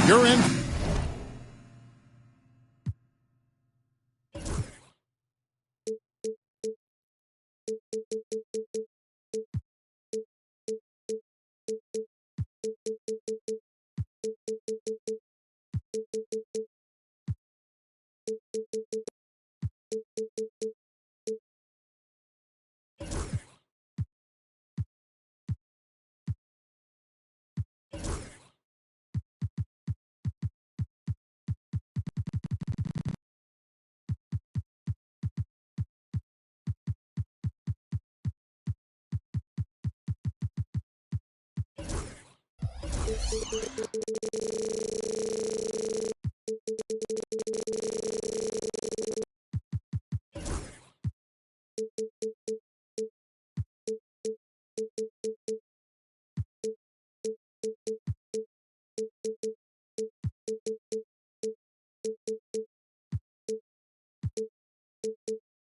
You're in.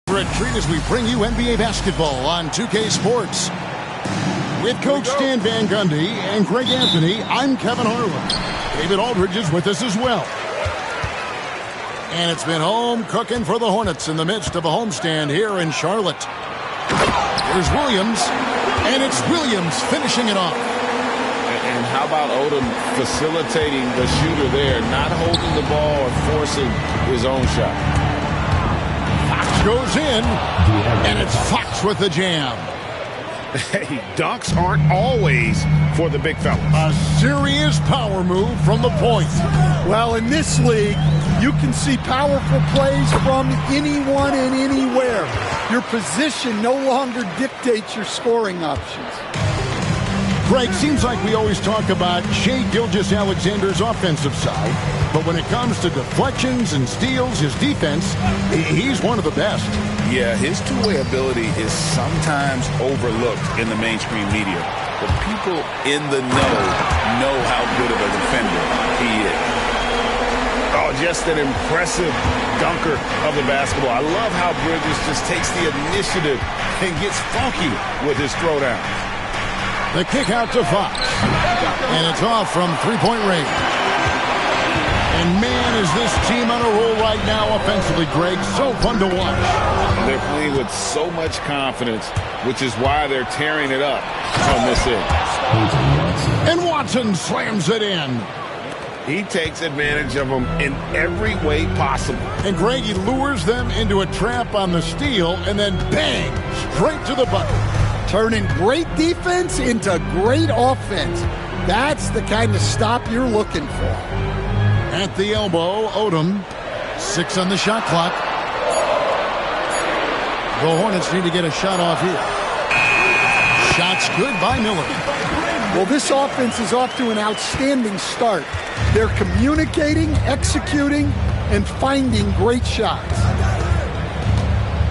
For a treat as we bring you NBA basketball on 2K Sports. With Coach Stan Van Gundy and Greg Anthony, I'm Kevin Harlan. David Aldridge is with us as well. And it's been home cooking for the Hornets in the midst of a homestand here in Charlotte. Here's Williams, and it's Williams finishing it off. And how about Odom facilitating the shooter there, not holding the ball or forcing his own shot. Fox goes in, and it's Fox with the jam. Hey, dunks aren't always for the big fellas. A serious power move from the point. Well, in this league, you can see powerful plays from anyone and anywhere. Your position no longer dictates your scoring options. Greg, seems like we always talk about Shai Gilgeous-Alexander's offensive side, but when it comes to deflections and steals, his defense, he's one of the best. Yeah, his two-way ability is sometimes overlooked in the mainstream media, but people in the know how good of a defender he is. Oh, just an impressive dunker of the basketball. I love how Bridges just takes the initiative and gets funky with his throwdown. The kick out to Fox. And it's off from three-point range. And man, is this team on a roll right now offensively, Greg. So fun to watch. They're playing with so much confidence, which is why they're tearing it up from this end. And Watson slams it in. He takes advantage of them in every way possible. And Greg, he lures them into a trap on the steal, and then bang, straight to the bucket. Turning great defense into great offense. That's the kind of stop you're looking for. At the elbow, Odom. 6 on the shot clock. The Hornets need to get a shot off here. Shots good by Miller. Well, this offense is off to an outstanding start. They're communicating, executing, and finding great shots.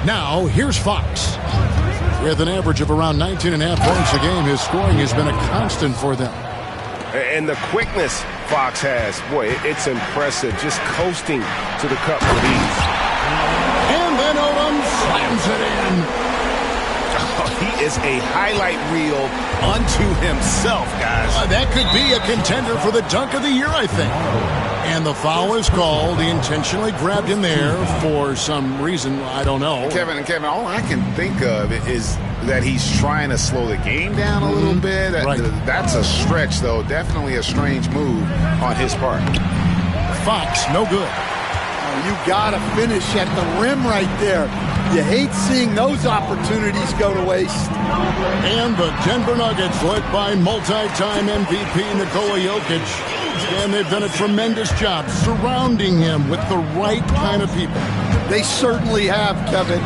Now, here's Fox. With an average of around 19.5 points a game, his scoring has been a constant for them. And the quickness Fox has, boy, it's impressive. Just coasting to the cup with ease. And then Odom slams it in. Oh, he is a highlight reel unto himself, guys. That could be a contender for the dunk of the year, I think. And the foul is called. He intentionally grabbed him there for some reason. I don't know. Kevin, all I can think of is that he's trying to slow the game down a little bit. Right. That's a stretch, though. Definitely a strange move on his part. Fox, no good. Oh, you got to finish at the rim right there. You hate seeing those opportunities go to waste. And the Denver Nuggets, led by multi-time MVP Nikola Jokic. And they've done a tremendous job surrounding him with the right kind of people. They certainly have, Kevin.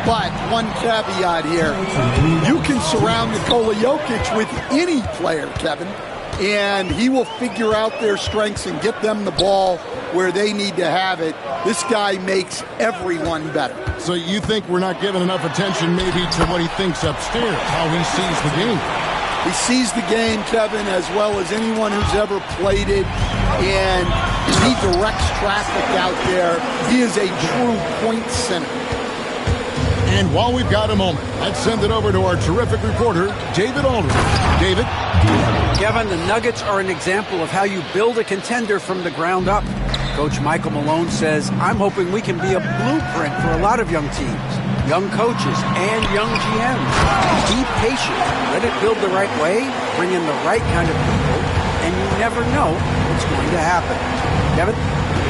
But one caveat here. You can surround Nikola Jokic with any player, Kevin, and he will figure out their strengths and get them the ball where they need to have it. This guy makes everyone better. So you think we're not giving enough attention maybe to what he thinks upstairs, how he sees the game? He sees the game, Kevin, as well as anyone who's ever played it, and he directs traffic out there. He is a true point center. And while we've got a moment, let's send it over to our terrific reporter, David Aldridge. David? Kevin, the Nuggets are an example of how you build a contender from the ground up. Coach Michael Malone says, I'm hoping we can be a blueprint for a lot of young teams, young coaches, and young GMs. Be patient. Let it build the right way, bring in the right kind of people, and you never know what's going to happen. Kevin?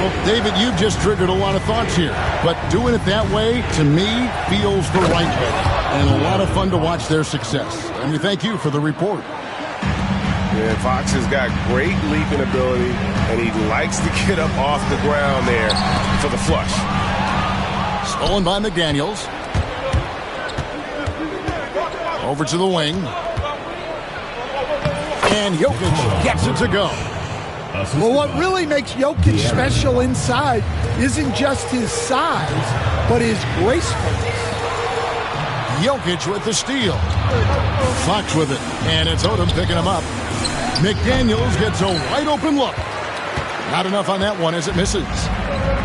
Well, David, you've just triggered a lot of thoughts here. But doing it that way, to me, feels the right way. And a lot of fun to watch their success. And we thank you for the report. Yeah, Fox has got great leaping ability, and he likes to get up off the ground there for the flush. Stolen by McDaniels. Over to the wing. And Jokic gets it to go. Well, what really makes Jokic special inside isn't just his size, but his gracefulness. Jokic with the steal. Fox with it, and it's Odom picking him up. McDaniels gets a wide-open look. Not enough on that one as it misses.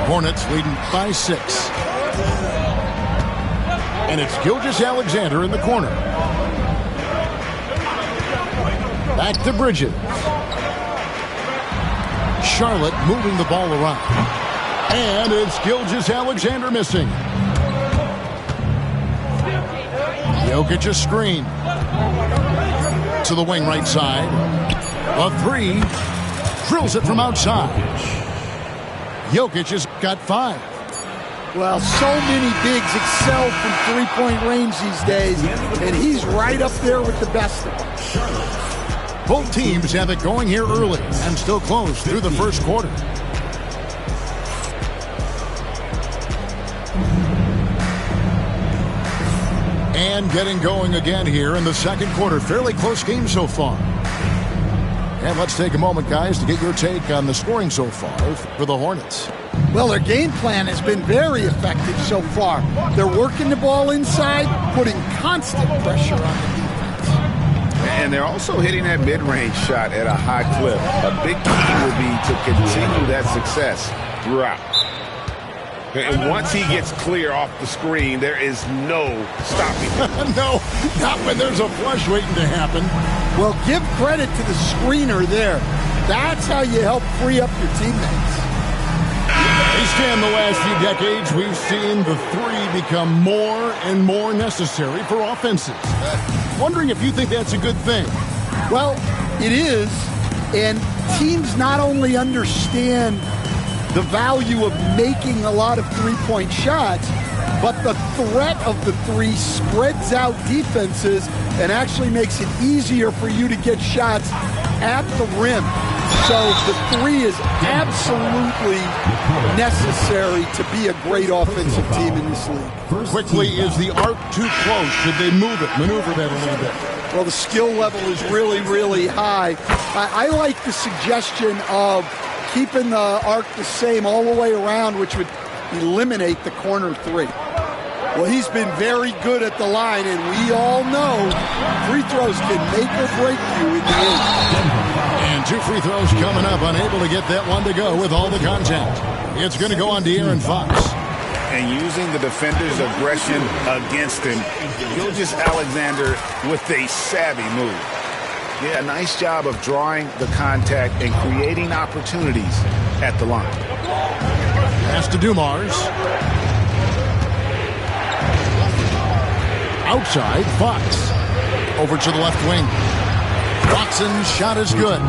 Hornets leading by 6. And it's Gilgeous-Alexander in the corner. Back to Bridges. Charlotte moving the ball around. And it's Gilgeous-Alexander missing. Jokic a screen. To the wing right side. A 3. Drills it from outside. Jokic has got 5. Well, so many bigs excel from three-point range these days, and he's right up there with the best of them. Both teams have it going here early and still close through the first quarter. And getting going again here in the second quarter. Fairly close game so far. And let's take a moment, guys, to get your take on the scoring so far for the Hornets. Well, their game plan has been very effective so far. They're working the ball inside, putting constant pressure on the defense. And they're also hitting that mid-range shot at a high clip. A big key will be to continue that success throughout. And once he gets clear off the screen, there is no stopping him. No, not when there's a flush waiting to happen. Well, give credit to the screener there. That's how you help free up your teammates. They stand the last few decades. We've seen the 3 become more and more necessary for offenses. Wondering if you think that's a good thing. Well, it is. And teams not only understand the value of making a lot of three-point shots, but the threat of the 3 spreads out defenses and actually makes it easier for you to get shots at the rim. So the 3 is absolutely necessary to be a great offensive team in this league. Quickly, is the arc too close? Should they move it, maneuver that a little bit? Well, the skill level is really, really high. I like the suggestion of keeping the arc the same all the way around, which would eliminate the corner 3. Well, he's been very good at the line, and we all know free throws can make or break you in the end. And 2 free throws coming up, unable to get that one to go with all the contact. It's going to go on De'Aaron Fox. And using the defender's aggression against him, Gilgeous-Alexander with a savvy move. Yeah, nice job of drawing the contact and creating opportunities at the line. Pass to Dumars. Outside, Fox. Over to the left wing. Watson's shot is good.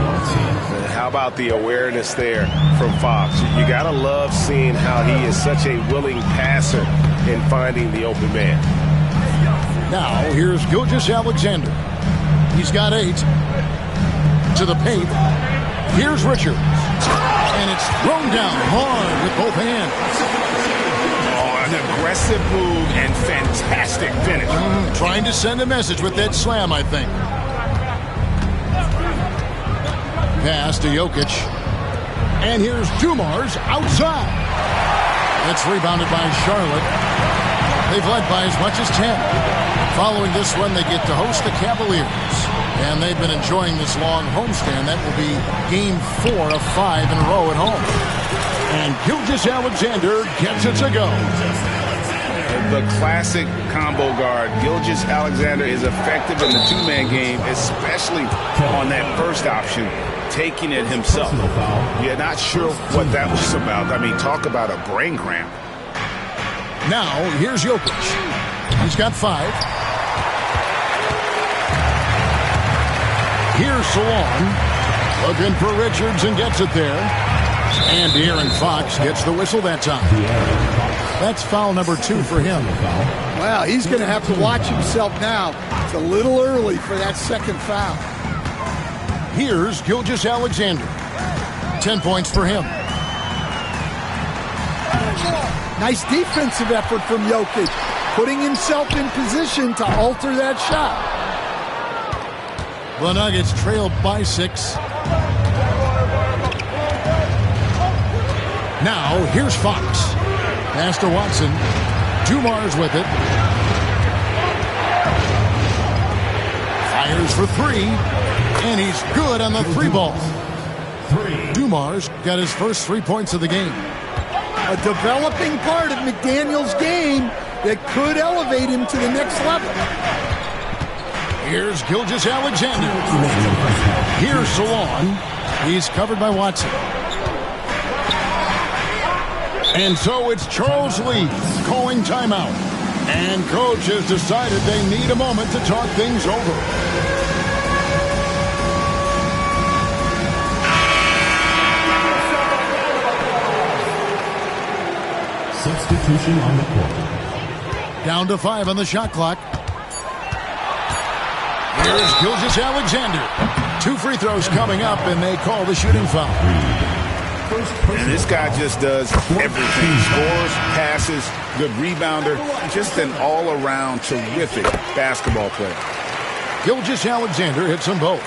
How about the awareness there from Fox? You got to love seeing how he is such a willing passer in finding the open man. Now, here's Gilgeous-Alexander. He's got 8. To the paint. Here's Richards. And it's thrown down hard with both hands. Oh, an aggressive move and fantastic finish. Trying to send a message with that slam, I think. Pass to Jokic. And here's Dumars outside. It's rebounded by Charlotte. They've led by as much as 10. Following this one, they get to host the Cavaliers. And they've been enjoying this long homestand. That will be game 4 of 5 in a row at home. And Gilgeous-Alexander gets it to go. The classic combo guard. Gilgeous-Alexander is effective in the two-man game, especially on that first option, taking it himself. You're not sure what that was about. I mean, talk about a brain cramp. Now, here's Jokic. He's got 5. Here's Salon. Looking for Richards and gets it there. And De'Aaron Fox gets the whistle that time. That's foul number 2 for him. Well, he's going to have to watch himself now. It's a little early for that second foul. Here's Gilgeous-Alexander. 10 points for him. Nice defensive effort from Jokic, putting himself in position to alter that shot. The Nuggets trailed by 6. Now, here's Fox. Pass to Watson. Dumars with it. Fires for 3. And he's good on the 3 ball. Dumars got his first 3 points of the game. A developing part of McDaniel's game that could elevate him to the next level. Here's Gilgeous-Alexander. Here's Salon. He's covered by Watson. And so it's Charles Lee calling timeout. And coach has decided they need a moment to talk things over. Substitution on the court. Down to 5 on the shot clock. Here's Gilgeous-Alexander. 2 free throws coming up, and they call the shooting foul. And this guy just does everything. Scores, passes, good rebounder. Just an all-around terrific basketball player. Gilgeous-Alexander hits them both.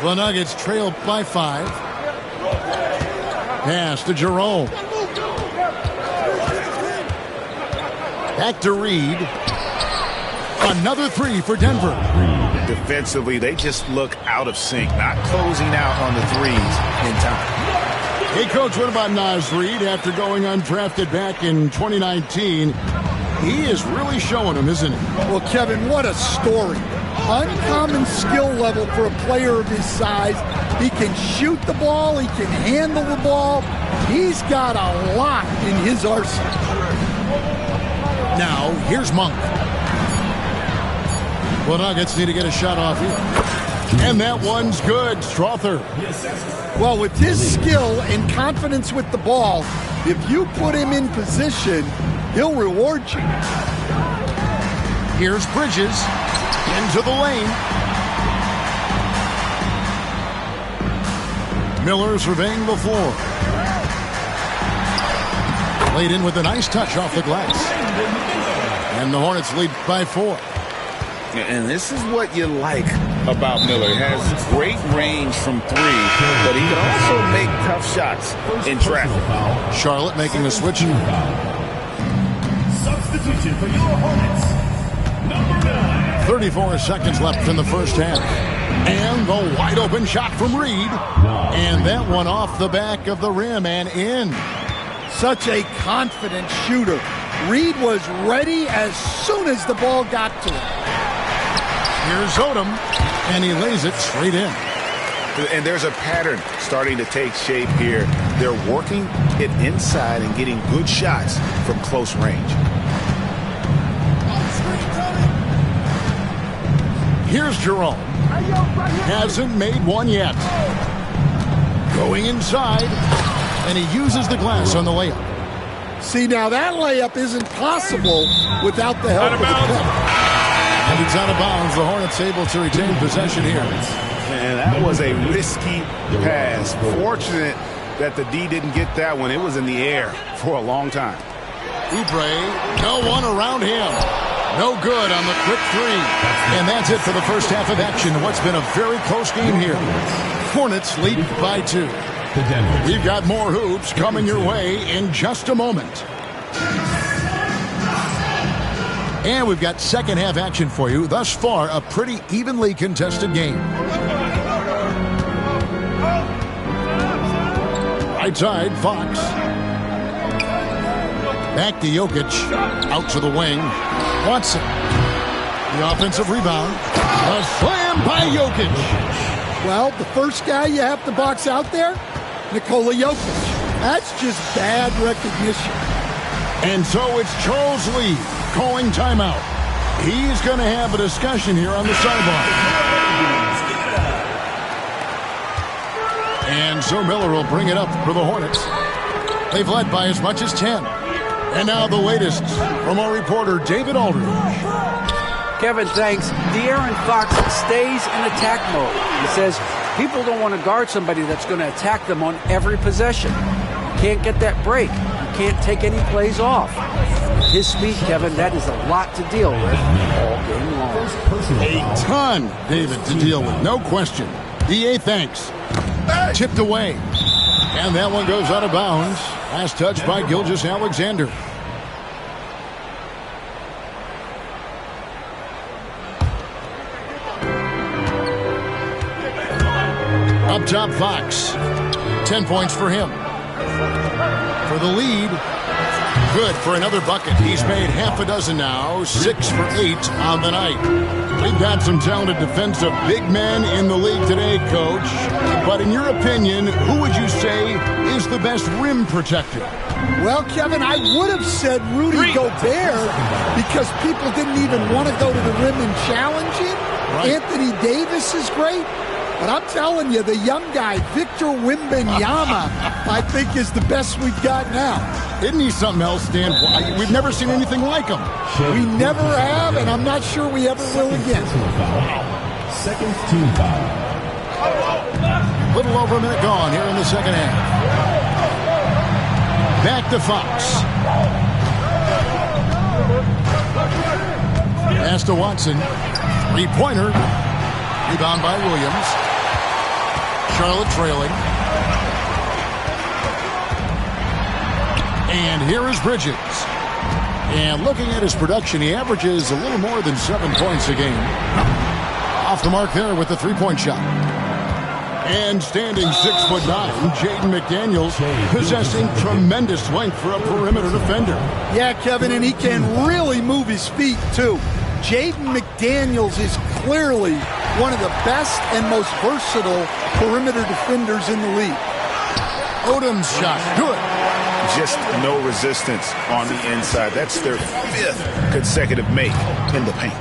The Nuggets trail by 5. Pass to Jerome. Back to Reed. Another 3 for Denver. Defensively, they just look out of sync, not closing out on the threes in time. Hey, Coach, what about Naz Reed after going undrafted back in 2019? He is really showing them, isn't he? Well, Kevin, what a story. Uncommon skill level for a player of his size. He can shoot the ball. He can handle the ball. He's got a lot in his arsenal. Now, here's Monk. Well, Nuggets need to get a shot off here. And that one's good. Strother. Well, with his skill and confidence with the ball, if you put him in position, he'll reward you. Here's Bridges. Into the lane. Miller surveying the floor. Laid in with a nice touch off the glass. And the Hornets lead by 4. And this is what you like about Miller. He has great range from 3, but he can also make tough shots in traffic. Charlotte making a switch. Substitution for your Hornets. Number 9. 34 seconds left in the first half. And the wide open shot from Reed. And that one off the back of the rim and in. Such a confident shooter. Reed was ready as soon as the ball got to him. Here's Odom, and he lays it straight in. And there's a pattern starting to take shape here. They're working it inside and getting good shots from close range. Here's Jerome. Hasn't made one yet. Going inside, and he uses the glass on the layup. See, now that layup isn't possible without the help of the pick. And it's out of bounds. The Hornets able to retain possession here. And that was a risky pass. Fortunate that the D didn't get that one. It was in the air for a long time. Oubre, no one around him. No good on the quick three. And that's it for the first half of action. What's been a very close game here. Hornets lead by 2. We've got more hoops coming your way in just a moment. And we've got second half action for you. Thus far, a pretty evenly contested game. Right side, Fox. Back to Jokic. Out to the wing. Watson. The offensive rebound. A slam by Jokic. Well, the first guy you have to box out there, Nikola Jokic. That's just bad recognition. And so it's Charles Lee calling timeout. He's going to have a discussion here on the sideline. And so Miller will bring it up for the Hornets. They've led by as much as 10. And now the latest from our reporter, David Aldridge. Kevin, thanks. De'Aaron Fox stays in attack mode. He says people don't want to guard somebody that's going to attack them on every possession. Can't get that break. You can't take any plays off. His speed, Kevin, that is a lot to deal with all game long. A ton, David, to deal with. No question. DA, thanks. Chipped away. And that one goes out of bounds. Last touch by Gilgeous-Alexander. Up top, Fox. 10 points for him. For the lead. Good for another bucket. He's made half a dozen now. 6 for 8 on the night. We've got some talented defensive big men in the league today, Coach. But in your opinion, who would you say is the best rim protector? Well, Kevin, I would have said Rudy Gobert because people didn't even want to go to the rim and challenge him. Right. Anthony Davis is great. But I'm telling you, the young guy, Victor Wembanyama, I think is the best we've got now. Isn't he something else, Dan? We've never seen anything like him. We never have, and I'm not sure we ever will again. Second team foul. Little over a minute gone here in the second half. Back to Fox. Pass to Watson. Three-pointer. Rebound by Williams. Charlotte trailing. And here is Bridges. And looking at his production, he averages a little more than 7 points a game. Off the mark there with the three-point shot. And standing 6'9", Jaden McDaniels, possessing tremendous length for a perimeter defender. Yeah, Kevin, and he can really move his feet, too. Jaden McDaniels is clearly one of the best and most versatile perimeter defenders in the league. Odom's shot, good. Just no resistance on the inside. That's their 5th consecutive make in the paint.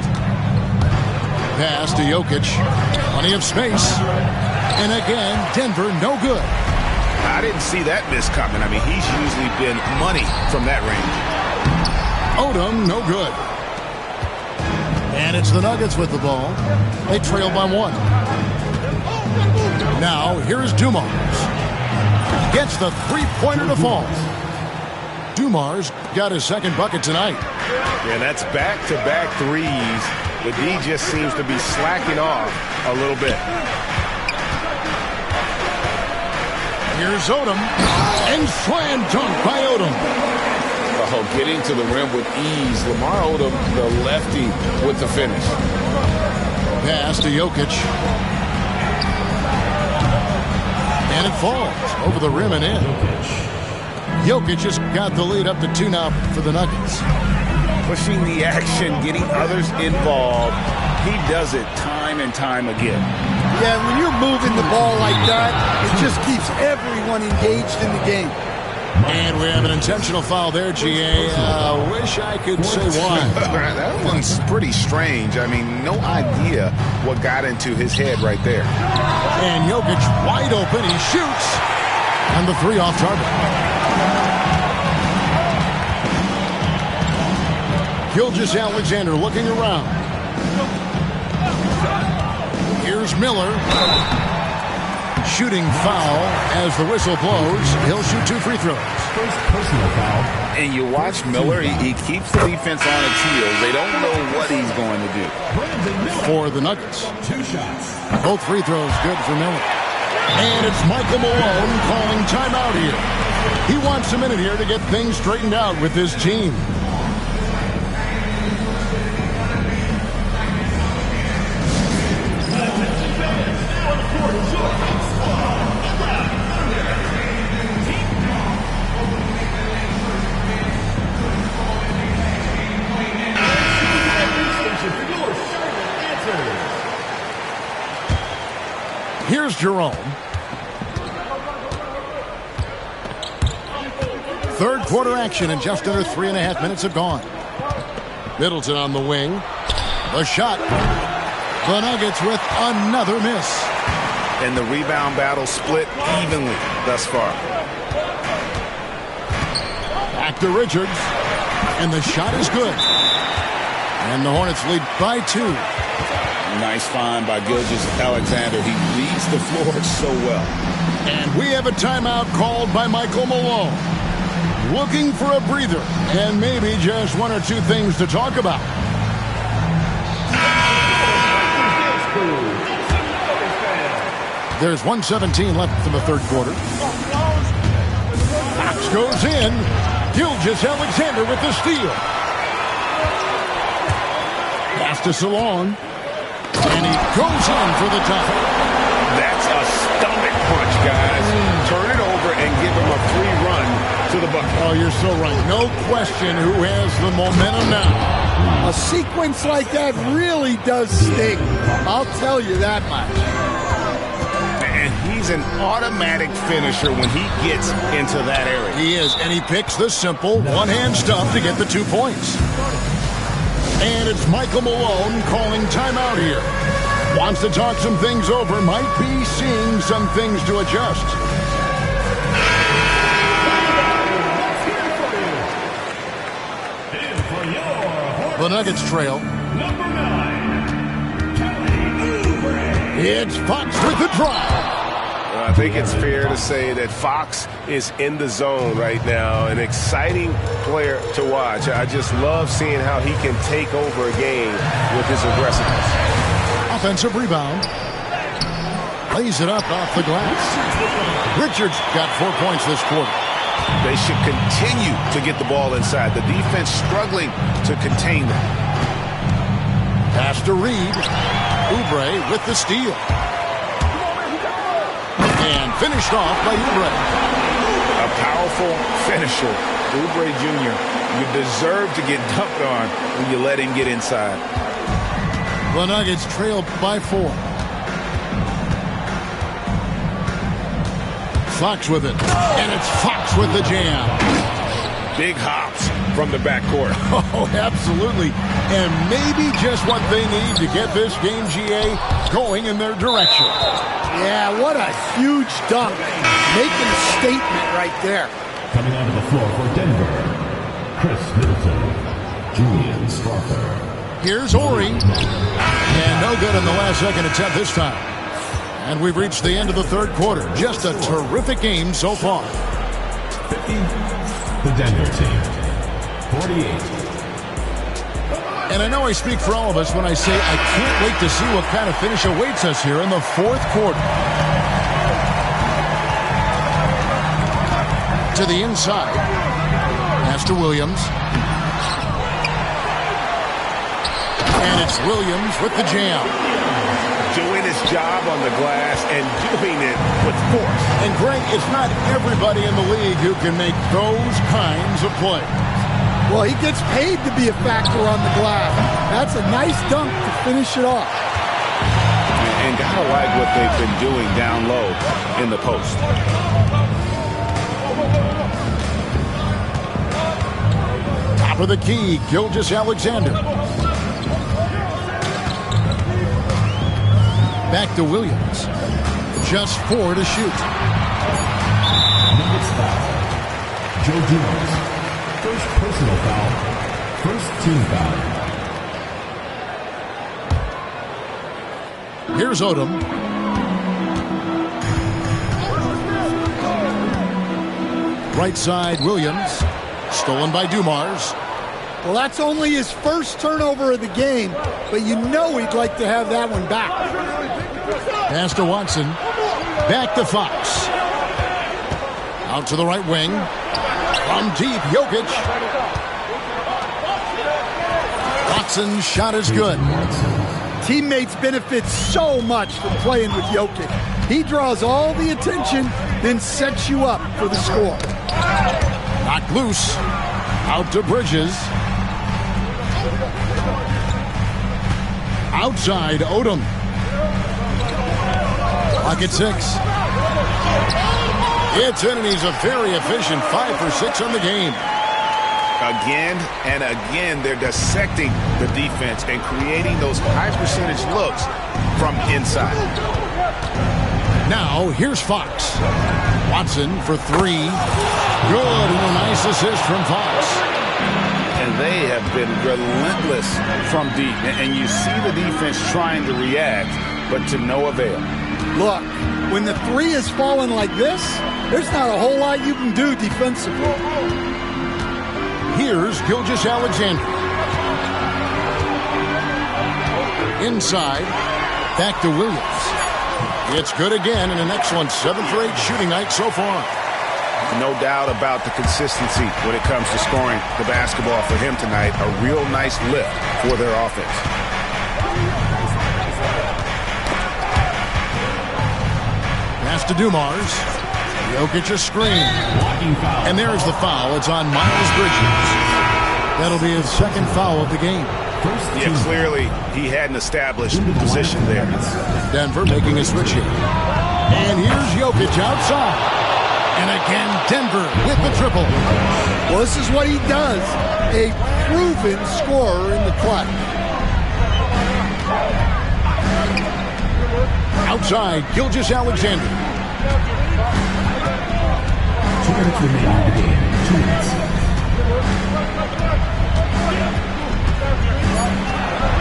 Pass to Jokic. Plenty of space. And again, Denver, no good. I didn't see that miss coming. I mean, he's usually been money from that range. Odom, no good. And it's the Nuggets with the ball. They trail by 1. Now, here's Dumars. Gets the three-pointer to fall. Dumars got his second bucket tonight. Yeah, that's back-to-back threes. The D just seems to be slacking off a little bit. Here's Odom. And slam dunk by Odom. Oh, getting to the rim with ease. Lamar Odom, the lefty, with the finish. Pass to Jokic. And it falls over the rim and in. Jokic has got the lead up to 2 now for the Nuggets. Pushing the action, getting others involved. He does it time and time again. Yeah, when you're moving the ball like that, it just keeps everyone engaged in the game. And we have an intentional foul there, GA. Wish I could say why. That one's pretty strange. I mean, no idea what got into his head right there. And Jokic wide open. He shoots. And the 3 off target. Gilgeous Alexander looking around. Here's Miller. Shooting foul as the whistle blows. He'll shoot 2 free throws. First personal foul. And you watch Miller, he keeps the defense on its heels. They don't know what he's going to do. For the Nuggets. 2 shots. Both free throws good for Miller. And it's Michael Malone calling timeout here. He wants a minute here to get things straightened out with his team. Here's Jerome. Third quarter action, and just under 3.5 minutes have gone. Middleton on the wing. The shot. The Nuggets with another miss. And the rebound battle split evenly thus far. Back to Richards. And the shot is good. And the Hornets lead by 2. Nice find by Gilgeous Alexander. He reads the floor so well. And we have a timeout called by Michael Malone. Looking for a breather and maybe just 1 or 2 things to talk about. There's 1:17 left in the third quarter. Fox goes in. Gilgeous Alexander with the steal. Pass to Salon. And he goes in for the tie. That's a stomach punch, guys. Turn it over and give him a free run to the bucket. Oh, you're so right. No question who has the momentum now. A sequence like that really does sting. I'll tell you that much. And he's an automatic finisher when he gets into that area. He is, and he picks the simple one-hand stuff to get the 2 points. And it's Michael Malone calling timeout here. Wants to talk some things over, might be seeing some things to adjust. The Nuggets trail. Number 9. It's Fox with the drive. I think it's fair to say that Fox is in the zone right now. An exciting player to watch. I just love seeing how he can take over a game with his aggressiveness. Offensive rebound. Lays it up off the glass. Richards got 4 points this quarter. They should continue to get the ball inside. The defense struggling to contain them. Pass to Reed. Oubre with the steal. And finished off by Oubre. A powerful finisher. Oubre Jr. You deserve to get dunked on when you let him get inside. The Nuggets trail by 4. Fox with it. And it's Fox with the jam. Big hops from the backcourt. Oh, absolutely. And maybe just what they need to get this game, GA, going in their direction. Yeah, what a huge dunk. Making a statement right there. Coming onto the floor for Denver, Chris Middleton, Julian Strawther. Here's Ori. And no good in the last second attempt this time. And we've reached the end of the third quarter. Just a terrific game so far. 50, the Denver team. 48. And I know I speak for all of us when I say I can't wait to see what kind of finish awaits us here in the fourth quarter. To the inside. Pass to Williams. And it's Williams with the jam. Doing his job on the glass and doing it with force. And Greg, it's not everybody in the league who can make those kinds of plays. Well, he gets paid to be a factor on the glass. That's a nice dunk to finish it off. And gotta like what they've been doing down low in the post. Top of the key, Gilgeous Alexander. Back to Williams. Just 4 to shoot. Nuggets foul. Joe Dumars. First personal foul. First team foul. Here's Odom. Right side, Williams. Stolen by Dumars. Well, that's only his first turnover of the game, but you know he'd like to have that one back. Pass to Watson. Back to Fox. Out to the right wing. From deep, Jokic. Watson's shot is good. Teammates benefit so much from playing with Jokic. He draws all the attention, then sets you up for the score. Knocked loose. Out to Bridges. Outside, Odom. Pocket 6. It's in, and he's a very efficient 5 for 6 on the game. Again and again, they're dissecting the defense and creating those high-percentage looks from inside. Now, here's Fox. Watson for 3. Good, and a nice assist from Fox. And they have been relentless from deep. And you see the defense trying to react, but to no avail. Look, when the 3 is falling like this, there's not a whole lot you can do defensively. Here's Gilgeous-Alexander. Inside, back to Williams. It's good again, and an excellent 7 for 8 shooting night so far. No doubt about the consistency when it comes to scoring the basketball for him tonight. A real nice lift for their offense. Pass to Dumars. Jokic a screen. And there's the foul. It's on Miles Bridges. That'll be his second foul of the game. Yeah, clearly he hadn't established position there. Denver making a switch here. And here's Jokic outside. And again, Denver with the triple. Well, this is what he does. A proven scorer in the clutch. Outside, Gilgeous-Alexander. 2 minutes remaining in the game. 2 minutes.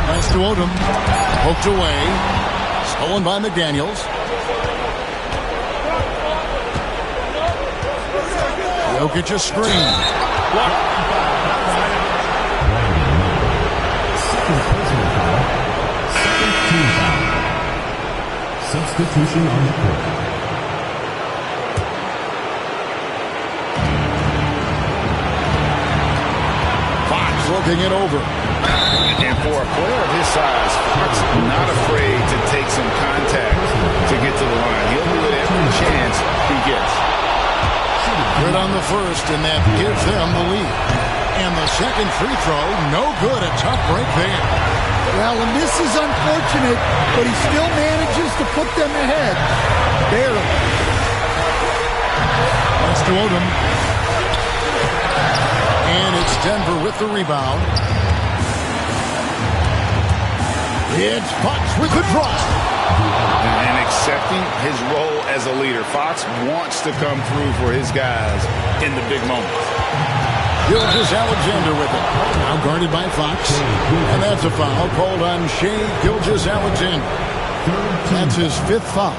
Pass to Odom. Poked away. Stolen by McDaniels. Jokic a screen. Second personal foul. Second team foul. Substitution on the court. Fox looking it over. And for a player of his size, Fox not afraid to take some contact to get to the line. He'll do it every chance he gets. Good on the first, and that gives them the lead. And the second free throw, no good. A tough break there. Well, and this is unfortunate, but he still manages to put them ahead. Barely. Pass to Odom. And it's Denver with the rebound. It's Fox with the drive. And accepting his role as a leader. Fox wants to come through for his guys in the big moments. Gilgeous-Alexander with it. Now guarded by Fox. And that's a foul called on Shai Gilgeous-Alexander. That's his 5th foul.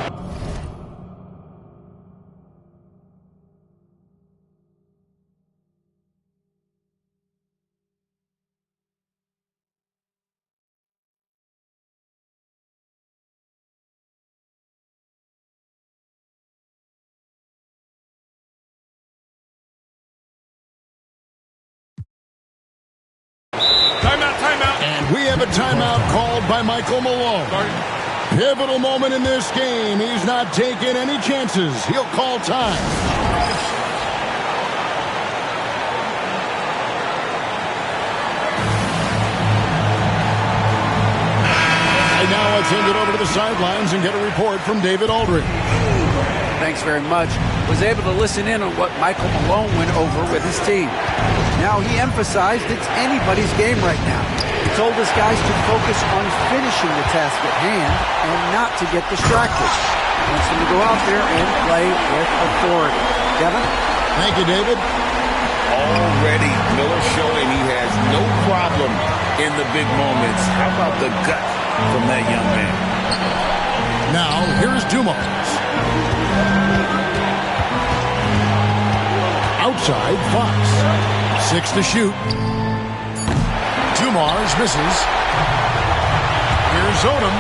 And we have a timeout called by Michael Malone. Pivotal moment in this game. He's not taking any chances. He'll call time. And now let's hand it over to the sidelines and get a report from David Aldridge. Thanks very much. Was able to listen in on what Michael Malone went over with his team. Now he emphasized it's anybody's game right now. He told his guys to focus on finishing the task at hand and not to get distracted. He wants them to go out there and play with authority. Kevin? Thank you, David. All Already, Miller showing he has no problem in the big moments. How about the gut from that young man? Now, here's Dumars. Outside, Fox. 6 to shoot. Dumars misses. Here's Odom.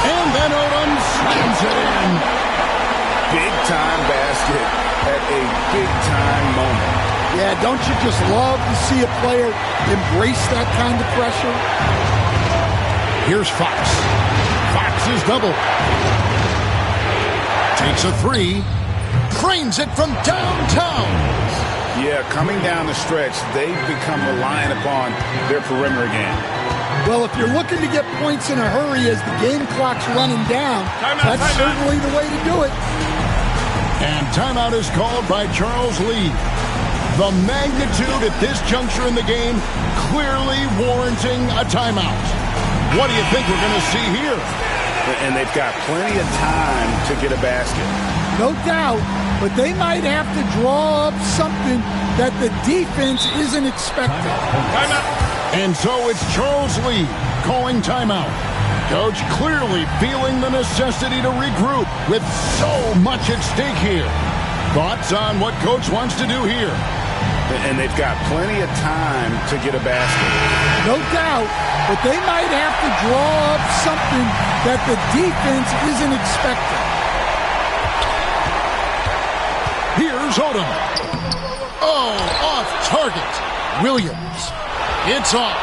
And then Odom slams it in. Big-time basket at a big-time moment. Yeah, don't you just love to see a player embrace that kind of pressure? Here's Fox. Fox is double. Takes a 3. Cranes it from downtown. Yeah, coming down the stretch, they've become reliant upon their perimeter game. Well, if you're looking to get points in a hurry as the game clock's running down, that's certainly the way to do it. And timeout is called by Charles Lee. The magnitude at this juncture in the game clearly warranting a timeout. What do you think we're going to see here? And they've got plenty of time to get a basket. No doubt, but they might have to draw up something that the defense isn't expecting. Timeout. And so it's Charles Lee calling timeout. Coach clearly feeling the necessity to regroup with so much at stake here. Thoughts on what Coach wants to do here? And they've got plenty of time to get a basket. No doubt, but they might have to draw up something that the defense isn't expecting. Here's Odom. Oh, off target. Williams. It's off.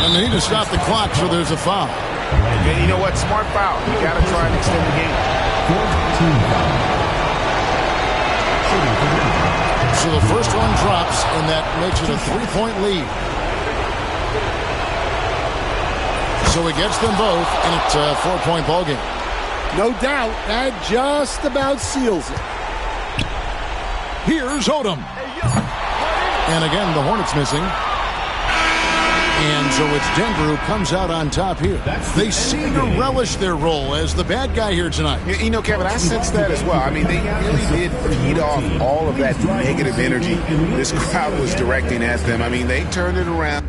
And they need to stop the clock, so there's a foul. And you know what? Smart foul. You got to try and extend the game. So the first one drops, and that makes it a 3-point lead. So he gets them both, and it's a 4-point ball game. No doubt, that just about seals it. Here's Odom. And again, the Hornets missing. And so it's Denver who comes out on top here. They seem to relish their role as the bad guy here tonight. You know, Kevin, I sense that as well. I mean, they really did feed off all of that negative energy this crowd was directing at them. I mean, they turned it around.